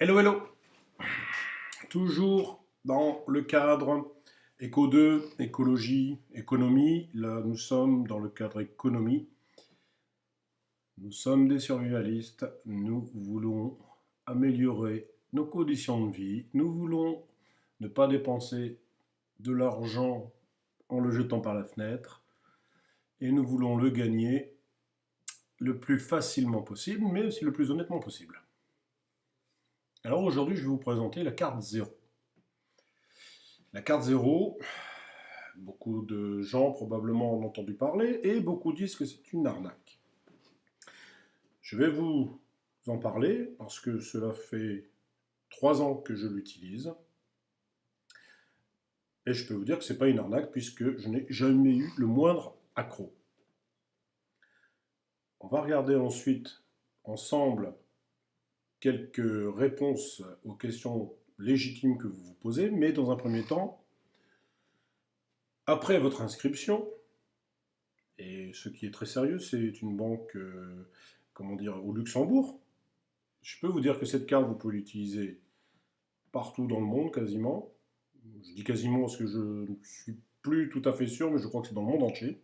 Hello, hello! Toujours dans le cadre Éco 2, écologie, économie. Là, nous sommes dans le cadre économie. Nous sommes des survivalistes. Nous voulons améliorer nos conditions de vie. Nous voulons ne pas dépenser de l'argent en le jetant par la fenêtre. Et nous voulons le gagner le plus facilement possible, mais aussi le plus honnêtement possible. Alors aujourd'hui, je vais vous présenter la carte zéro. La carte zéro, beaucoup de gens probablement en ont entendu parler et beaucoup disent que c'est une arnaque. Je vais vous en parler parce que cela fait 3 ans que je l'utilise et je peux vous dire que ce n'est pas une arnaque puisque je n'ai jamais eu le moindre accroc. On va regarder ensuite ensemble quelques réponses aux questions légitimes que vous vous posez, mais dans un premier temps, après votre inscription, et ce qui est très sérieux, c'est une banque, comment dire, au Luxembourg. Je peux vous dire que cette carte, vous pouvez l'utiliser partout dans le monde, quasiment. Je dis quasiment parce que je ne suis plus tout à fait sûr, mais je crois que c'est dans le monde entier.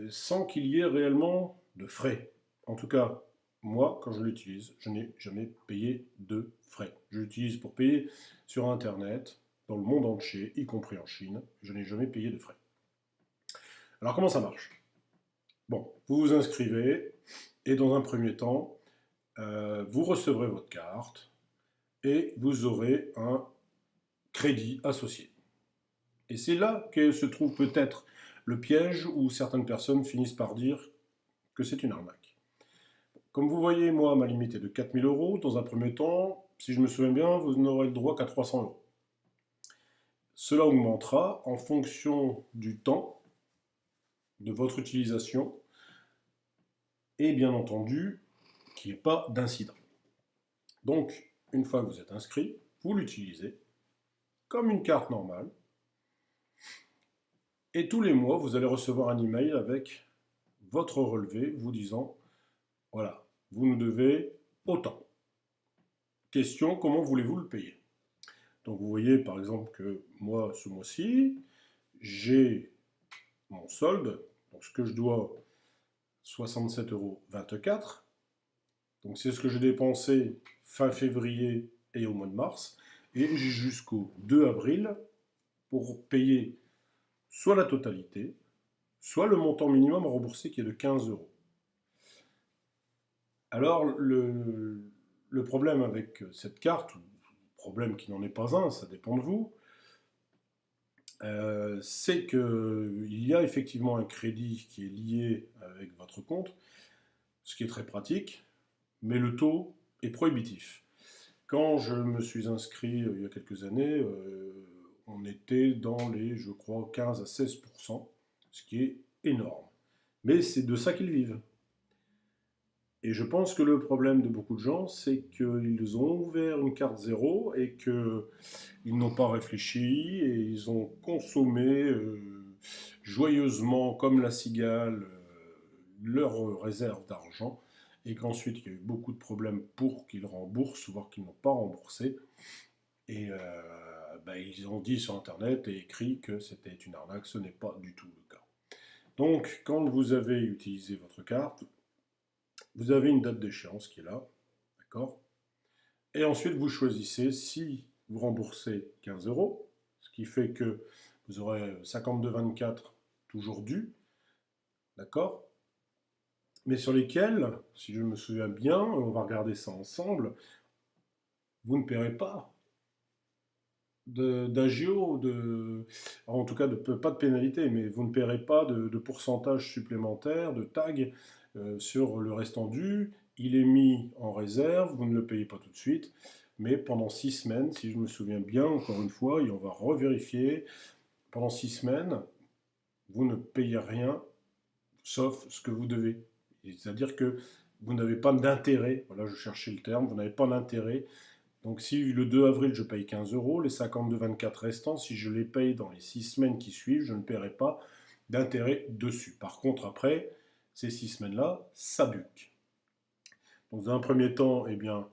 Sans qu'il y ait réellement de frais. En tout cas, moi, quand je l'utilise, je n'ai jamais payé de frais. Je l'utilise pour payer sur Internet, dans le monde entier, y compris en Chine. Je n'ai jamais payé de frais. Alors comment ça marche? Bon, vous vous inscrivez et dans un premier temps, vous recevrez votre carte et vous aurez un crédit associé. Et c'est là que se trouve peut-être le piège où certaines personnes finissent par dire que c'est une arnaque. Comme vous voyez, moi, ma limite est de 4 000 euros. Dans un premier temps, si je me souviens bien, vous n'aurez le droit qu'à 300 euros. Cela augmentera en fonction du temps de votre utilisation et bien entendu qu'il n'y ait pas d'incident. Donc, une fois que vous êtes inscrit, vous l'utilisez comme une carte normale. Et tous les mois, vous allez recevoir un email avec votre relevé vous disant, voilà, vous nous devez autant. Question, comment voulez-vous le payer? Donc vous voyez par exemple que moi, ce mois-ci, j'ai mon solde, donc ce que je dois, 67,24 €. Donc c'est ce que j'ai dépensé fin février et au mois de mars. Et j'ai jusqu'au 2 avril pour payer soit la totalité, soit le montant minimum à rembourser qui est de 15 euros. Alors, le problème avec cette carte, ou problème qui n'en est pas un, ça dépend de vous, c'est qu'il y a effectivement un crédit qui est lié avec votre compte, ce qui est très pratique, mais le taux est prohibitif. Quand je me suis inscrit il y a quelques années, on était dans les, je crois, 15 à 16%, ce qui est énorme. Mais c'est de ça qu'ils vivent. Et je pense que le problème de beaucoup de gens, c'est qu'ils ont ouvert une carte zéro et qu'ils n'ont pas réfléchi et ils ont consommé joyeusement, comme la cigale, leur réserve d'argent et qu'ensuite il y a eu beaucoup de problèmes pour qu'ils remboursent, voire qu'ils n'ont pas remboursé. Et ils ont dit sur Internet et écrit que c'était une arnaque, ce n'est pas du tout le cas. Donc, quand vous avez utilisé votre carte, vous avez une date d'échéance qui est là, d'accord? Et ensuite, vous choisissez si vous remboursez 15 euros, ce qui fait que vous aurez 52,24 toujours dû, d'accord? Mais sur lesquels, si je me souviens bien, on va regarder ça ensemble, vous ne paierez pas d'agio, en tout cas pas de pénalité, mais vous ne paierez pas de pourcentage supplémentaire, de tag sur le restant dû. Il est mis en réserve, vous ne le payez pas tout de suite, mais pendant 6 semaines, si je me souviens bien, encore une fois, et on va revérifier, pendant 6 semaines, vous ne payez rien, sauf ce que vous devez. C'est-à-dire que vous n'avez pas d'intérêt, voilà, je cherchais le terme, vous n'avez pas d'intérêt. Donc si le 2 avril je paye 15 euros, les 52,24 restants, si je les paye dans les 6 semaines qui suivent, je ne paierai pas d'intérêt dessus. Par contre, après ces 6 semaines-là, ça buque. Donc dans un premier temps, eh bien,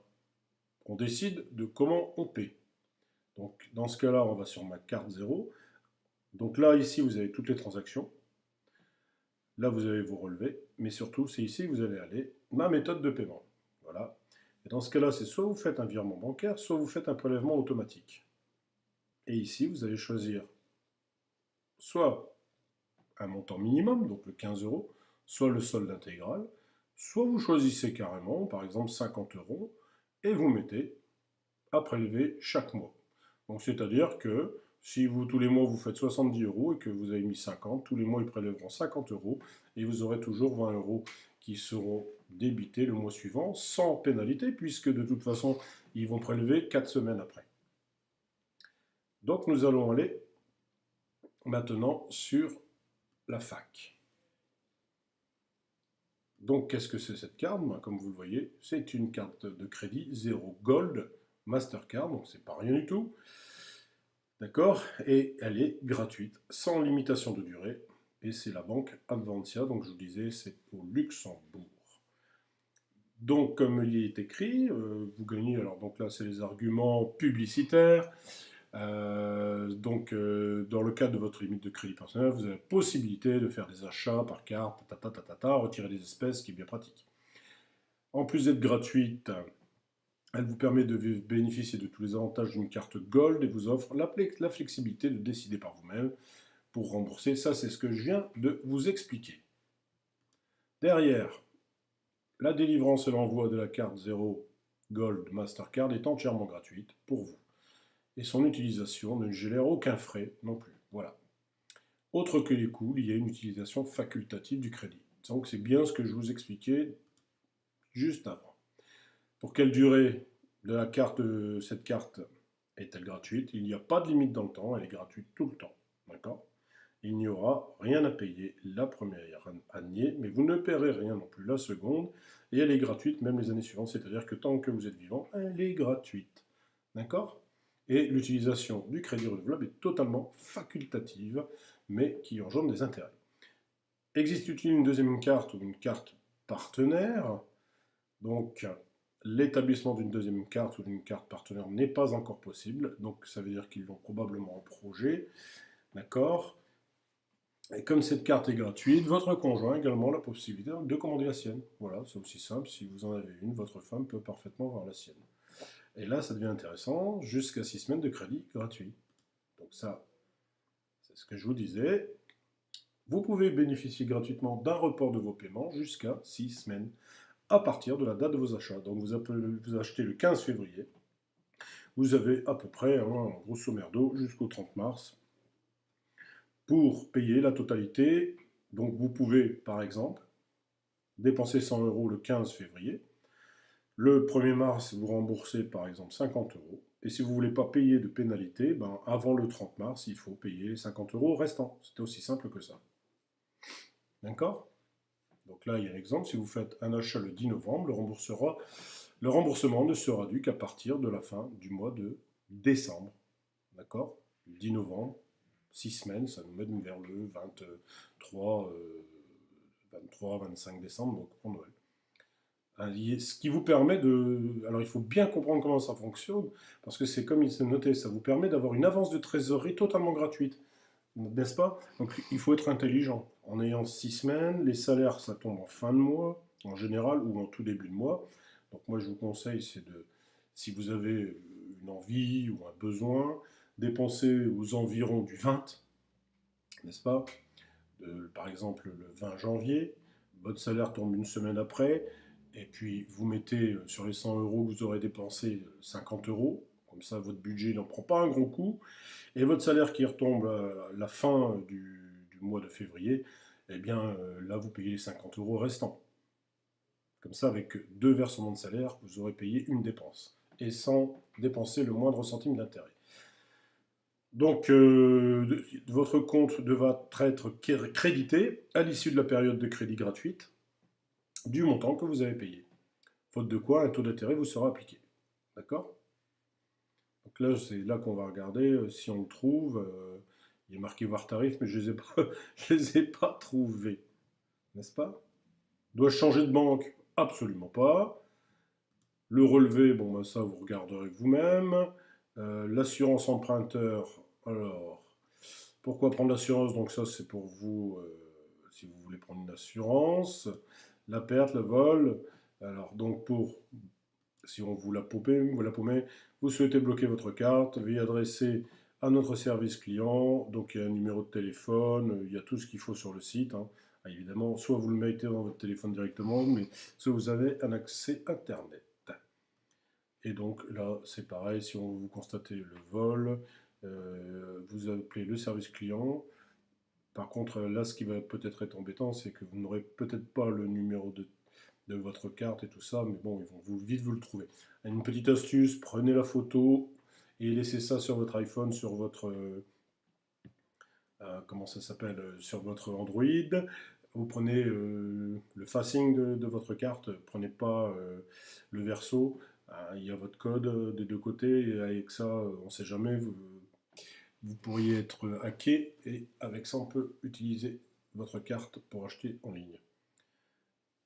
on décide de comment on paie. Donc dans ce cas-là, on va sur ma carte 0. Donc là, ici, vous avez toutes les transactions. Là, vous avez vos relevés. Mais surtout, c'est ici que vous allez aller, ma méthode de paiement. Voilà. Et dans ce cas-là, c'est soit vous faites un virement bancaire, soit vous faites un prélèvement automatique. Et ici, vous allez choisir soit un montant minimum, donc le 15 euros, soit le solde intégral, soit vous choisissez carrément, par exemple 50 euros, et vous mettez à prélever chaque mois. Donc c'est-à-dire que si vous, tous les mois, vous faites 70 euros et que vous avez mis 50, tous les mois, ils prélèveront 50 euros et vous aurez toujours 20 euros qui seront débités le mois suivant sans pénalité, puisque de toute façon, ils vont prélever 4 semaines après. Donc nous allons aller maintenant sur la fac. Donc qu'est-ce que c'est cette carte? Comme vous le voyez, c'est une carte de crédit 0 Gold Mastercard, donc c'est pas rien du tout. D'accord? Et elle est gratuite, sans limitation de durée. Et c'est la banque Advantia, donc je vous disais, c'est au Luxembourg. Donc, comme il est écrit, vous gagnez, alors donc là, c'est les arguments publicitaires. Dans le cadre de votre limite de crédit personnel, vous avez la possibilité de faire des achats par carte, retirer des espèces, ce qui est bien pratique. En plus d'être gratuite, elle vous permet de bénéficier de tous les avantages d'une carte Gold et vous offre la flexibilité de décider par vous-même pour rembourser. Ça, c'est ce que je viens de vous expliquer. Derrière, la délivrance et l'envoi de la carte 0 Gold Mastercard est entièrement gratuite pour vous. Et son utilisation ne génère aucun frais non plus. Voilà. Autre que les coûts, il y a une utilisation facultative du crédit. Donc c'est bien ce que je vous expliquais juste avant. Pour quelle durée de la carte, cette carte est-elle gratuite? Il n'y a pas de limite dans le temps, elle est gratuite tout le temps. D'accord? Il n'y aura rien à payer la première année, mais vous ne paierez rien non plus la seconde, et elle est gratuite même les années suivantes, c'est-à-dire que tant que vous êtes vivant, elle est gratuite. D'accord? Et l'utilisation du crédit renouvelable est totalement facultative, mais qui engendre des intérêts. Existe-t-il une deuxième carte ou une carte partenaire? Donc, l'établissement d'une deuxième carte ou d'une carte partenaire n'est pas encore possible, donc ça veut dire qu'ils l'ont probablement en projet, d'accord? Et comme cette carte est gratuite, votre conjoint a également la possibilité de commander la sienne. Voilà, c'est aussi simple, si vous en avez une, votre femme peut parfaitement avoir la sienne. Et là, ça devient intéressant, jusqu'à 6 semaines de crédit gratuit. Donc ça, c'est ce que je vous disais. Vous pouvez bénéficier gratuitement d'un report de vos paiements jusqu'à 6 semaines à partir de la date de vos achats. Donc vous achetez le 15 février, vous avez à peu près, grosso merdo, jusqu'au 30 mars pour payer la totalité. Donc vous pouvez, par exemple, dépenser 100 euros le 15 février. Le 1er mars, vous remboursez par exemple 50 euros. Et si vous ne voulez pas payer de pénalité, avant le 30 mars, il faut payer les 50 euros restants. C'est aussi simple que ça. D'accord? Donc là, il y a un exemple. Si vous faites un achat le 10 novembre, le remboursement ne sera dû qu'à partir de la fin du mois de décembre. D'accord? Le 10 novembre, 6 semaines, ça nous mène vers le 23-25 décembre, donc pour Noël. Ce qui vous permet de... Alors il faut bien comprendre comment ça fonctionne, parce que c'est comme il s'est noté, ça vous permet d'avoir une avance de trésorerie totalement gratuite, n'est-ce pas? Donc il faut être intelligent. En ayant 6 semaines, les salaires, ça tombe en fin de mois, en général, ou en tout début de mois. Donc moi je vous conseille, c'est de, si vous avez une envie ou un besoin, dépenser aux environs du 20, n'est-ce pas? Par exemple le 20 janvier, votre salaire tombe une semaine après, et puis vous mettez sur les 100 euros que vous aurez dépensé 50 euros, comme ça votre budget n'en prend pas un gros coup, et votre salaire qui retombe à la fin du mois de février, eh bien là vous payez les 50 euros restants. Comme ça, avec 2 versements de salaire, vous aurez payé une dépense, et sans dépenser le moindre centime d'intérêt. Donc, votre compte devra être crédité à l'issue de la période de crédit gratuite du montant que vous avez payé. Faute de quoi, un taux d'intérêt vous sera appliqué. D'accord? Donc là, c'est là qu'on va regarder si on le trouve. Il y a marqué voir tarif, mais je ne les ai pas trouvés. N'est-ce pas? Dois-je changer de banque? Absolument pas. Le relevé, bon, ben, ça, vous regarderez vous-même. L'assurance emprunteur, alors, pourquoi prendre l'assurance? Donc ça, c'est pour vous, si vous voulez prendre une assurance. La perte, le vol. Alors, donc si on vous la paumez, vous souhaitez bloquer votre carte, veuillez adresser à notre service client. Donc il y a un numéro de téléphone, il y a tout ce qu'il faut sur le site, hein. Ah, évidemment, soit vous le mettez dans votre téléphone directement, mais soit vous avez un accès Internet. Et donc là, c'est pareil, si vous constatez le vol, vous appelez le service client. Par contre, là, ce qui va peut-être être embêtant, c'est que vous n'aurez peut-être pas le numéro de votre carte et tout ça, mais bon, ils vont vite vous le trouver. Une petite astuce, prenez la photo et laissez ça sur votre iPhone, sur votre, comment ça s'appelle, sur votre Android. Vous prenez le facing de votre carte, prenez pas le verso. Il y a votre code des deux côtés, et avec ça, on ne sait jamais, vous pourriez être hacké, et avec ça, on peut utiliser votre carte pour acheter en ligne.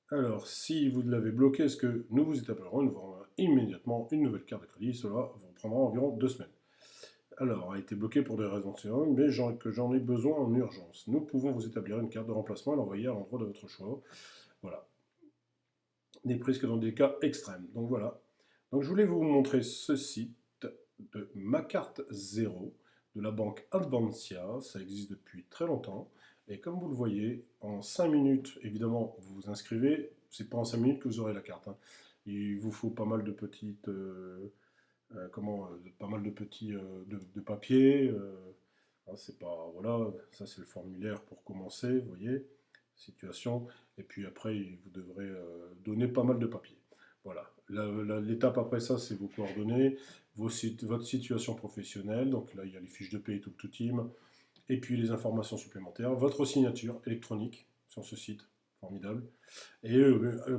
Alors, si vous l'avez bloqué, est-ce que nous vous établerons, nous vous immédiatement une nouvelle carte de crédit. Cela vous prendra environ 2 semaines. Alors, a été bloqué pour des raisons différentes, mais que j'en ai besoin en urgence. Nous pouvons vous établir une carte de remplacement et l'envoyer à l'endroit de votre choix. Voilà. N'est prise que dans des cas extrêmes. Donc voilà. Donc je voulais vous montrer ce site de Ma Carte Zéro de la banque Advantia. Ça existe depuis très longtemps. Et comme vous le voyez, en 5 minutes, évidemment, vous vous inscrivez. C'est pas en 5 minutes que vous aurez la carte, hein. Il vous faut pas mal de petites, pas mal de petits de papiers. Hein, c'est pas, voilà, ça c'est le formulaire pour commencer, vous voyez, situation. Et puis après, vous devrez donner pas mal de papiers. Voilà. L'étape après ça, c'est vos coordonnées, votre situation professionnelle. Donc là, il y a les fiches de paie et tout le tout team. Et puis les informations supplémentaires. Votre signature électronique sur ce site. Formidable. Et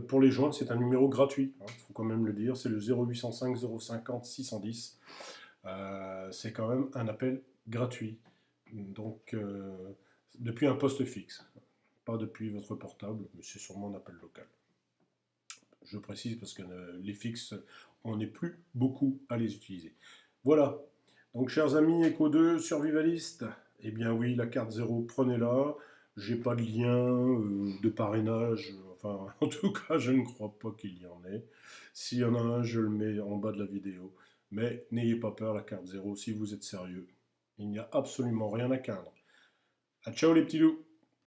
pour les joindre, c'est un numéro gratuit. Il faut quand même le dire. C'est le 0805 050 610. C'est quand même un appel gratuit. Donc, depuis un poste fixe. Pas depuis votre portable, mais c'est sûrement un appel local. Je précise parce que les fixes, on n'est plus beaucoup à les utiliser. Voilà. Donc, chers amis Eco 2, survivalistes, eh bien oui, la carte 0, prenez-la. J'ai pas de lien de parrainage. Enfin, en tout cas, je ne crois pas qu'il y en ait. S'il y en a un, je le mets en bas de la vidéo. Mais n'ayez pas peur, la carte 0, si vous êtes sérieux, il n'y a absolument rien à craindre. À ciao les petits loups!